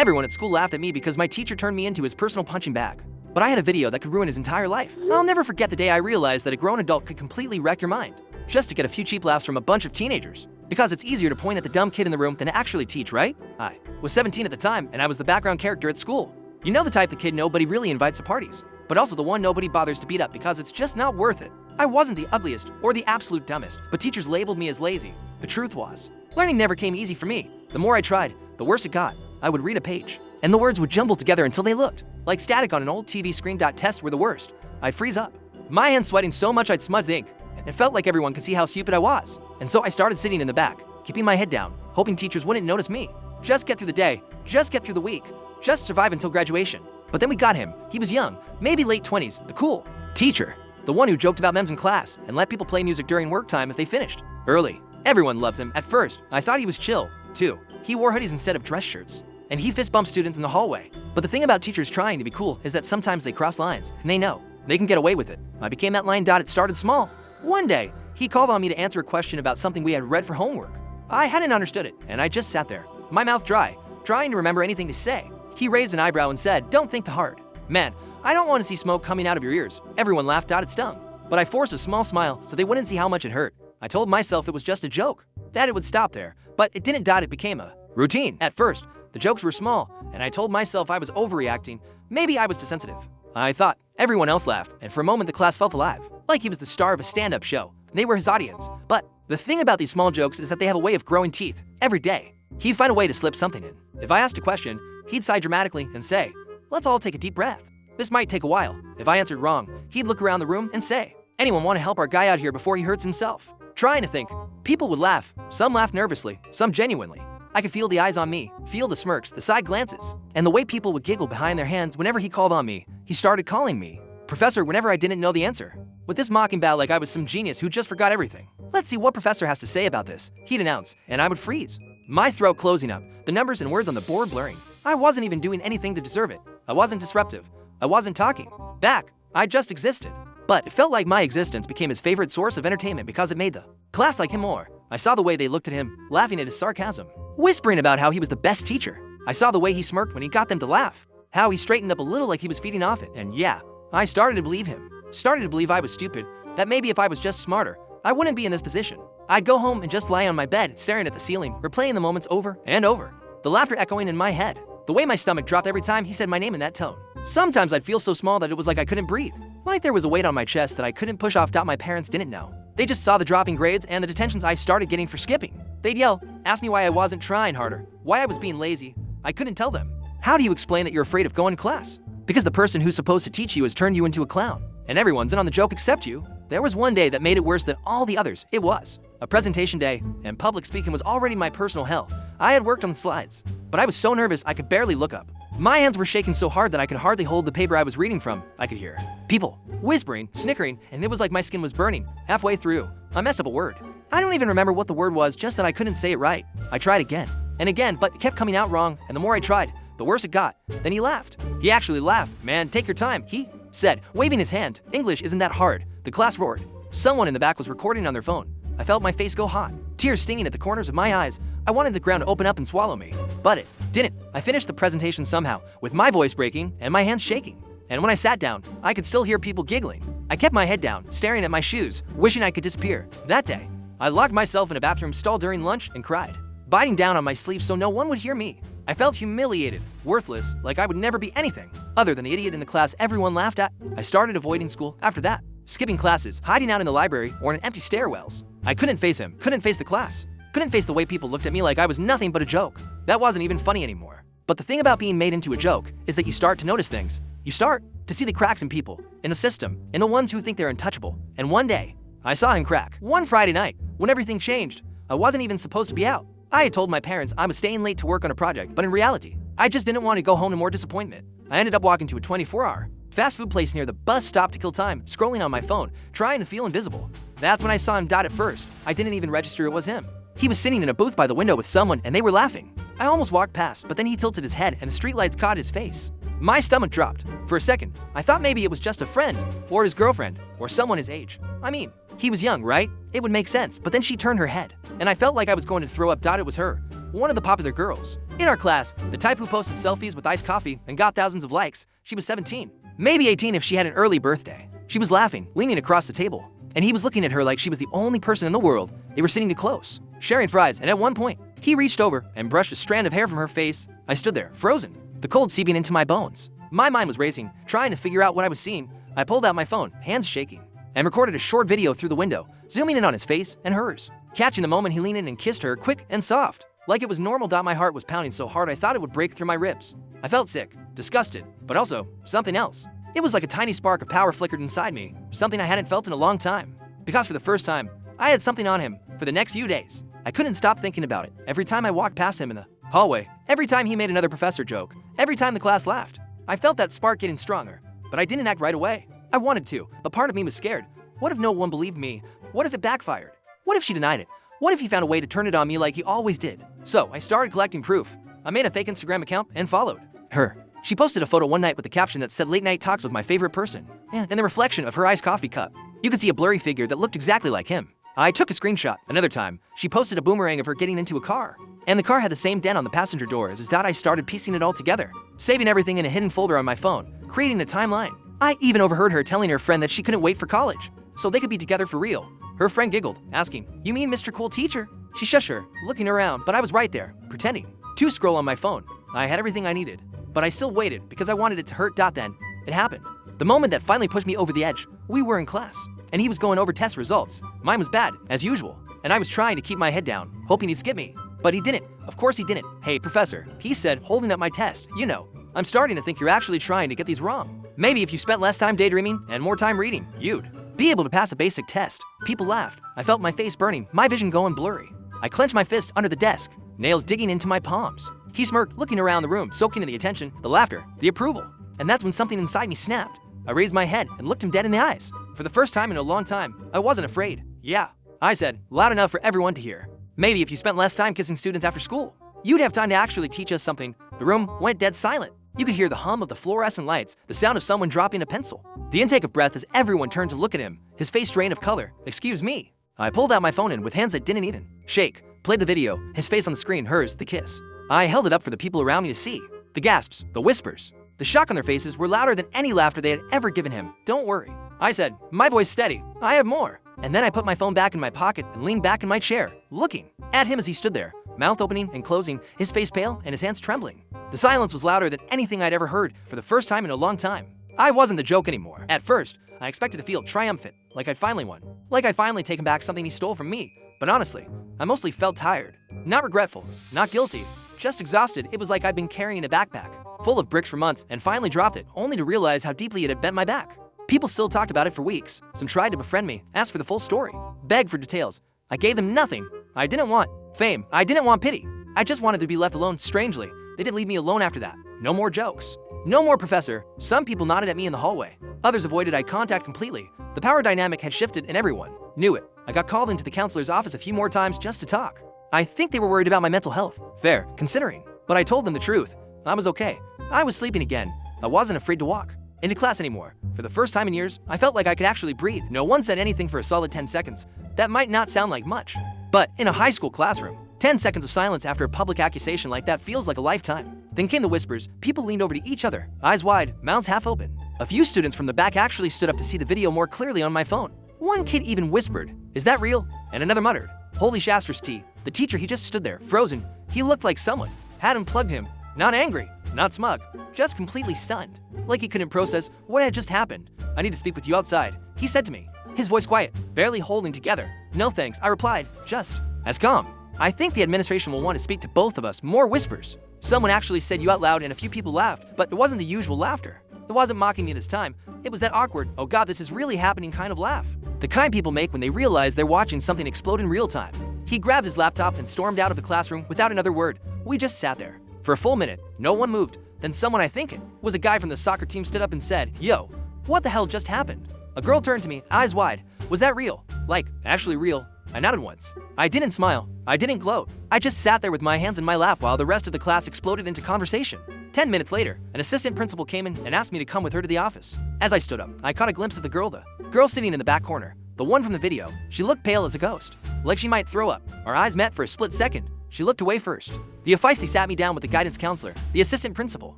Everyone at school laughed at me because my teacher turned me into his personal punching bag. But I had a video that could ruin his entire life. I'll never forget the day I realized that a grown adult could completely wreck your mind, just to get a few cheap laughs from a bunch of teenagers. Because it's easier to point at the dumb kid in the room than to actually teach, right? I was 17 at the time, and I was the background character at school. You know, the type of kid nobody really invites to parties, but also the one nobody bothers to beat up because it's just not worth it. I wasn't the ugliest or the absolute dumbest, but teachers labeled me as lazy. The truth was, learning never came easy for me. The more I tried, the worse it got. I would read a page, and the words would jumble together until they looked like static on an old TV screen. Tests were the worst. I'd freeze up, my hands sweating so much I'd smudge the ink. It felt like everyone could see how stupid I was. And so I started sitting in the back, keeping my head down, hoping teachers wouldn't notice me. Just get through the day, just get through the week, just survive until graduation. But then we got him. He was young, maybe late 20s, the cool teacher. The one who joked about memes in class and let people play music during work time if they finished early. Everyone loved him. At first, I thought he was chill, too. He wore hoodies instead of dress shirts, and he fist bumped students in the hallway. But the thing about teachers trying to be cool is that sometimes they cross lines, and they know they can get away with it. I became that line. It started small. One day, he called on me to answer a question about something we had read for homework. I hadn't understood it, and I just sat there, my mouth dry, trying to remember anything to say. He raised an eyebrow and said, "Don't think too hard. Man, I don't want to see smoke coming out of your ears." Everyone laughed. It stung. But I forced a small smile so they wouldn't see how much it hurt. I told myself it was just a joke, that it would stop there. But it didn't. It became a routine. At first, the jokes were small, and I told myself I was overreacting. Maybe I was too sensitive. I thought. Everyone else laughed, and for a moment the class felt alive, like he was the star of a stand-up show. They were his audience. But the thing about these small jokes is that they have a way of growing teeth every day. He'd find a way to slip something in. If I asked a question, he'd sigh dramatically and say, "Let's all take a deep breath. This might take a while." If I answered wrong, he'd look around the room and say, "Anyone want to help our guy out here before he hurts himself?" Trying to think. People would laugh. Some laughed nervously, some genuinely. I could feel the eyes on me, feel the smirks, the side glances, and the way people would giggle behind their hands whenever he called on me. He started calling me Professor whenever I didn't know the answer, with this mocking bow like I was some genius who just forgot everything. "Let's see what Professor has to say about this," he'd announce, and I would freeze, my throat closing up, the numbers and words on the board blurring. I wasn't even doing anything to deserve it. I wasn't disruptive. I wasn't talking back. I just existed. But it felt like my existence became his favorite source of entertainment because it made the class like him more. I saw the way they looked at him, laughing at his sarcasm, whispering about how he was the best teacher. I saw the way he smirked when he got them to laugh, how he straightened up a little like he was feeding off it. And yeah, I started to believe him. Started to believe I was stupid, that maybe if I was just smarter, I wouldn't be in this position. I'd go home and just lie on my bed, staring at the ceiling, replaying the moments over and over, the laughter echoing in my head, the way my stomach dropped every time he said my name in that tone. Sometimes I'd feel so small that it was like I couldn't breathe, like there was a weight on my chest that I couldn't push off. My parents didn't know. They just saw the dropping grades and the detentions I started getting for skipping. They'd yell, ask me why I wasn't trying harder, why I was being lazy. I couldn't tell them. How do you explain that you're afraid of going to class? Because the person who's supposed to teach you has turned you into a clown, and everyone's in on the joke except you. There was one day that made it worse than all the others. It was a presentation day, and public speaking was already my personal hell. I had worked on the slides, but I was so nervous I could barely look up. My hands were shaking so hard that I could hardly hold the paper I was reading from. I could hear people whispering, snickering, and it was like my skin was burning. Halfway through, I messed up a word. I don't even remember what the word was, just that I couldn't say it right. I tried again and again, but it kept coming out wrong, and the more I tried, the worse it got. Then he laughed. He actually laughed. "Man, take your time," he said, waving his hand. "English isn't that hard." The class roared. Someone in the back was recording on their phone. I felt my face go hot, tears stinging at the corners of my eyes. I wanted the ground to open up and swallow me, but it didn't. I finished the presentation somehow, with my voice breaking and my hands shaking. And when I sat down, I could still hear people giggling. I kept my head down, staring at my shoes, wishing I could disappear. That day, I locked myself in a bathroom stall during lunch and cried, biting down on my sleeve so no one would hear me. I felt humiliated, worthless, like I would never be anything other than the idiot in the class everyone laughed at. I started avoiding school after that, skipping classes, hiding out in the library or in empty stairwells. I couldn't face him, couldn't face the class, couldn't face the way people looked at me like I was nothing but a joke. That wasn't even funny anymore. But the thing about being made into a joke is that you start to notice things. You start to see the cracks in people, in the system, in the ones who think they're untouchable. And one day, I saw him crack. One Friday night, when everything changed, I wasn't even supposed to be out. I had told my parents I was staying late to work on a project, but in reality, I just didn't want to go home to more disappointment. I ended up walking to a 24-hour fast food place near the bus stop to kill time, scrolling on my phone, trying to feel invisible. That's when I saw him. At first, I didn't even register it was him. He was sitting in a booth by the window with someone, and they were laughing. I almost walked past, but then he tilted his head and the streetlights caught his face. My stomach dropped. For a second, I thought maybe it was just a friend, or his girlfriend, or someone his age. I mean, he was young, right? It would make sense, but then she turned her head, and I felt like I was going to throw up. It was her, one of the popular girls. In our class, the type who posted selfies with iced coffee and got thousands of likes, she was 17. Maybe 18 if she had an early birthday. She was laughing, leaning across the table, and he was looking at her like she was the only person in the world. They were sitting too close, sharing fries, and at one point, he reached over and brushed a strand of hair from her face. I stood there, frozen, the cold seeping into my bones. My mind was racing, trying to figure out what I was seeing. I pulled out my phone, hands shaking, and recorded a short video through the window, zooming in on his face and hers. Catching the moment he leaned in and kissed her, quick and soft. Like it was normal. My heart was pounding so hard I thought it would break through my ribs. I felt sick, disgusted, but also something else. It was like a tiny spark of power flickered inside me, something I hadn't felt in a long time. Because for the first time, I had something on him for the next few days. I couldn't stop thinking about it every time I walked past him in the hallway, every time he made another professor joke, every time the class laughed. I felt that spark getting stronger, but I didn't act right away. I wanted to, but part of me was scared. What if no one believed me? What if it backfired? What if she denied it? What if he found a way to turn it on me like he always did? So I started collecting proof. I made a fake Instagram account and followed her. She posted a photo one night with a caption that said late night talks with my favorite person, and the reflection of her iced coffee cup. You could see a blurry figure that looked exactly like him. I took a screenshot. Another time, she posted a boomerang of her getting into a car, and the car had the same dent on the passenger door as his dad. I started piecing it all together, saving everything in a hidden folder on my phone, creating a timeline. I even overheard her telling her friend that she couldn't wait for college, so they could be together for real. Her friend giggled, asking, "You mean Mr. Cool Teacher?" She shushed her, looking around, but I was right there, pretending to scroll on my phone. I had everything I needed, but I still waited because I wanted it to hurt. Then it happened. The moment that finally pushed me over the edge. We were in class, and he was going over test results. Mine was bad, as usual, and I was trying to keep my head down, hoping he'd skip me. But he didn't. Of course he didn't. "Hey, professor," he said, holding up my test. "You know, I'm starting to think you're actually trying to get these wrong. Maybe if you spent less time daydreaming and more time reading, you'd be able to pass a basic test." People laughed. I felt my face burning, my vision going blurry. I clenched my fist under the desk, nails digging into my palms. He smirked, looking around the room, soaking in the attention, the laughter, the approval. And that's when something inside me snapped. I raised my head and looked him dead in the eyes. For the first time in a long time, I wasn't afraid. "Yeah," I said, loud enough for everyone to hear. "Maybe if you spent less time kissing students after school, you'd have time to actually teach us something." The room went dead silent. You could hear the hum of the fluorescent lights, the sound of someone dropping a pencil, the intake of breath as everyone turned to look at him, his face drained of color. "Excuse me." I pulled out my phone and with hands that didn't even shake, played the video, his face on the screen, hers, the kiss. I held it up for the people around me to see. The gasps, the whispers, the shock on their faces were louder than any laughter they had ever given him. "Don't worry," I said, my voice steady. "I have more." And then I put my phone back in my pocket and leaned back in my chair, looking at him as he stood there, mouth opening and closing, his face pale and his hands trembling. The silence was louder than anything I'd ever heard for the first time in a long time. I wasn't the joke anymore. At first, I expected to feel triumphant, like I'd finally won, like I'd finally taken back something he stole from me. But honestly, I mostly felt tired. Not regretful, not guilty, just exhausted. It was like I'd been carrying a backpack full of bricks for months and finally dropped it, only to realize how deeply it had bent my back. People still talked about it for weeks. Some tried to befriend me, asked for the full story, begged for details. I gave them nothing. I didn't want fame. I didn't want pity. I just wanted to be left alone. Strangely, they didn't leave me alone after that. No more jokes. No more professor. Some people nodded at me in the hallway. Others avoided eye contact completely. The power dynamic had shifted and everyone knew it. I got called into the counselor's office a few more times just to talk. I think they were worried about my mental health. Fair, considering. But I told them the truth. I was okay. I was sleeping again. I wasn't afraid to walk into class anymore. For the first time in years, I felt like I could actually breathe. No one said anything for a solid 10 seconds. That might not sound like much, but in a high school classroom, 10 seconds of silence after a public accusation like that feels like a lifetime. Then came the whispers. People leaned over to each other, eyes wide, mouths half open. A few students from the back actually stood up to see the video more clearly on my phone. One kid even whispered, "Is that real?" And another muttered, "Holy Shastra's tea." The teacher, he just stood there, frozen. He looked like someone had unplugged him. Not angry, not smug, just completely stunned. Like he couldn't process what had just happened. "I need to speak with you outside," he said to me, his voice quiet, barely holding together. "No thanks," I replied, just as calm. "I think the administration will want to speak to both of us." More whispers. Someone actually said "you" out loud and a few people laughed, but it wasn't the usual laughter. It wasn't mocking me this time. It was that awkward, "oh god, this is really happening" kind of laugh. The kind people make when they realize they're watching something explode in real time. He grabbed his laptop and stormed out of the classroom without another word. We just sat there. For a full minute, no one moved. Then someone, I think it was a guy from the soccer team, stood up and said, "Yo, what the hell just happened?" A girl turned to me, eyes wide. "Was that real? Like, actually real?" I nodded once. I didn't smile. I didn't gloat. I just sat there with my hands in my lap while the rest of the class exploded into conversation. 10 minutes later, an assistant principal came in and asked me to come with her to the office. As I stood up, I caught a glimpse of the girl sitting in the back corner, the one from the video. She looked pale as a ghost, like she might throw up. Our eyes met for a split second. She looked away first. The feisty sat me down with the guidance counselor, the assistant principal,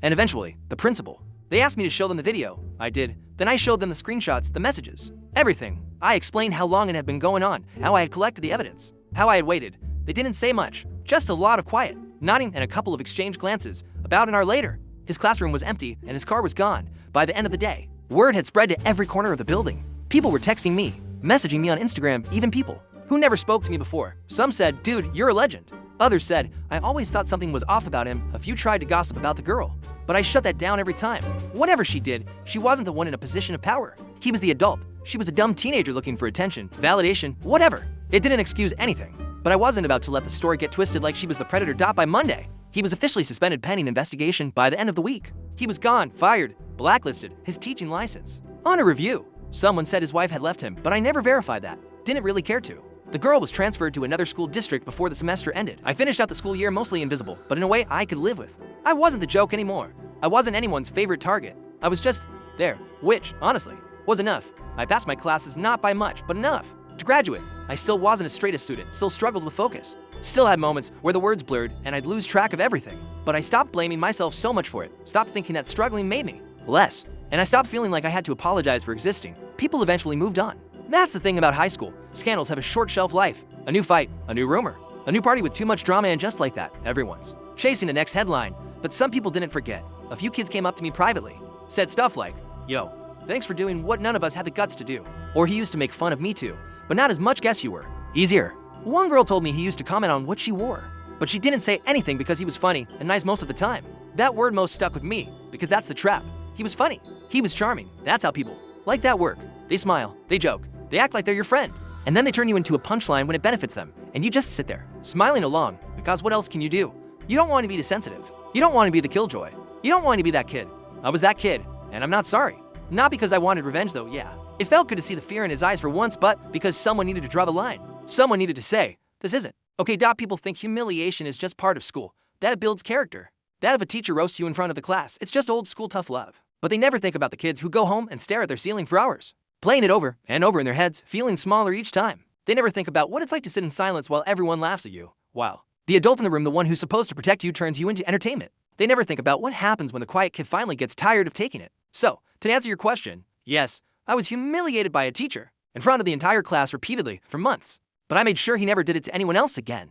and eventually, the principal. They asked me to show them the video. I did. Then I showed them the screenshots, the messages, everything. I explained how long it had been going on, how I had collected the evidence, how I had waited. They didn't say much, just a lot of quiet, nodding and a couple of exchanged glances. About an hour later, his classroom was empty and his car was gone. By the end of the day, word had spread to every corner of the building. People were texting me, messaging me on Instagram, even people who never spoke to me before. Some said, "Dude, you're a legend." Others said, "I always thought something was off about him." A few tried to gossip about the girl, but I shut that down every time. Whatever she did, she wasn't the one in a position of power. He was the adult. She was a dumb teenager looking for attention, validation, whatever. It didn't excuse anything. But I wasn't about to let the story get twisted like she was the predator. By Monday, he was officially suspended pending investigation. By the end of the week, he was gone, fired, blacklisted, his teaching license on a review. Someone said his wife had left him, but I never verified that. Didn't really care to. The girl was transferred to another school district before the semester ended. I finished out the school year mostly invisible, but in a way I could live with. I wasn't the joke anymore. I wasn't anyone's favorite target. I was just there, which, honestly, was enough. I passed my classes not by much, but enough to graduate. I still wasn't as straight a student, still struggled with focus. Still had moments where the words blurred and I'd lose track of everything. But I stopped blaming myself so much for it, stopped thinking that struggling made me less, and I stopped feeling like I had to apologize for existing. People eventually moved on. That's the thing about high school. Scandals have a short shelf life. A new fight, a new rumor, a new party with too much drama, and just like that, everyone's chasing the next headline. But some people didn't forget. A few kids came up to me privately, said stuff like, "Yo, thanks for doing what none of us had the guts to do." Or, "He used to make fun of me too, but not as much. Guess you were easier." One girl told me he used to comment on what she wore, but she didn't say anything because he was funny and nice most of the time. That word most stuck with me because that's the trap. He was funny. He was charming. That's how people like that work. They smile, they joke, they act like they're your friend, and then they turn you into a punchline when it benefits them, and you just sit there, smiling along, because what else can you do? You don't want to be too sensitive. You don't want to be the killjoy. You don't want to be that kid. I was that kid, and I'm not sorry. Not because I wanted revenge though, yeah. It felt good to see the fear in his eyes for once, but because someone needed to draw the line. Someone needed to say, "This isn't okay." People think humiliation is just part of school, that it builds character. That if a teacher roasts you in front of the class, it's just old school tough love. But they never think about the kids who go home and stare at their ceiling for hours, playing it over and over in their heads, feeling smaller each time. They never think about what it's like to sit in silence while everyone laughs at you, while the adult in the room, the one who's supposed to protect you, turns you into entertainment. They never think about what happens when the quiet kid finally gets tired of taking it. So, to answer your question, yes, I was humiliated by a teacher in front of the entire class repeatedly for months, but I made sure he never did it to anyone else again.